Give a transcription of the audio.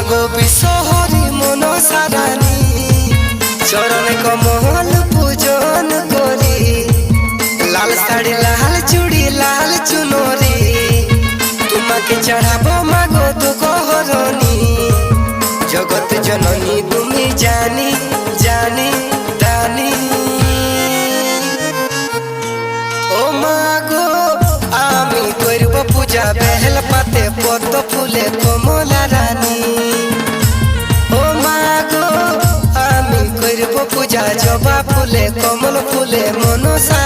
মাগো বিশ্বহরি মনসা রানী চরণে কমল পূজন করি লাল শাড়ি লাল চুড়ি লাল চুনরি তোমাকে চড়াবো মাগো তু গহরণী জগৎ জননী তুমি জানি জানি দানি ও মাগো আমি করব পূজা বেল পাতে পদ্ম ফুলে কমলা রানী ও মাগো আমি করব পূজা জবা ফুলে কমল ফুলে মনসা